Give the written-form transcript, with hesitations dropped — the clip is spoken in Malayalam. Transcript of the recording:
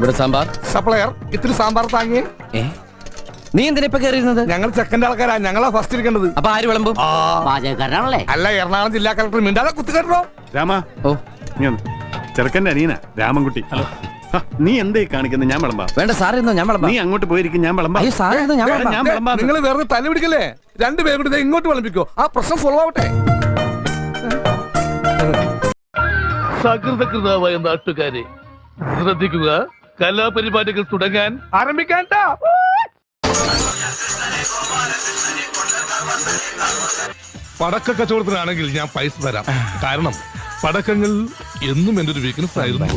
ഇവിടെ സാമ്പാർ. സപ്ലയർ ഇത്തിരി സാമ്പാർ താങ്ങിയേ. നീ എന്തിനാ ഇപ്പൊ കയറിയിരുന്നത്? ഞങ്ങൾ സെക്കൻഡ് ആൾക്കാരാ, ഞങ്ങളാ ഫസ്റ്റ് ഇരിക്കേണ്ടത്. അപ്പൊ ആര് വിളമ്പും? പാചകക്കാരനാണല്ലേ? അല്ല, എറണാകുളം ജില്ലാ കളക്ടർ മിണ്ടാതെ കുത്തുകെട്ടോ. രാമ, ഓ ചെറുക്കന്റെ അനിയനാ രാമൻകുട്ടി. നീ എന്തേ കാണിക്കുന്നത്? ഞാൻ വിളമ്പാ. വേണ്ട സാറിന്നോ, ഞാൻ വിളമ്പാം. നീ അങ്ങോട്ട് പോയിരിക്കും, ഞാൻ വിളമ്പാ. അയ്യോ സാറിന്നോ, ഞാൻ വിളമ്പാം. ഞാൻ വിളമ്പാ. നിങ്ങൾ വേറെ തല പിടിക്കല്ലേ? രണ്ടുപേരും കൂടി ഇങ്ങോട്ട് വിളമ്പിക്കോ, ആ പ്രശ്നം സോൾവ് ആവട്ടെ. സകൃതകൃതാവായ നാട്ടുകാരെ ശ്രദ്ധിക്കുക, കലാപരിപാടികൾ തുടങ്ങാൻ ആരംഭിക്കാൻ. പടക്ക കച്ചവടത്തിനാണെങ്കിൽ ഞാൻ പൈസ തരാം. കാരണം പടക്കങ്ങൾ എന്നും എന്റെ ഒരു വീക്ക്നെസ് ആയിരുന്നു.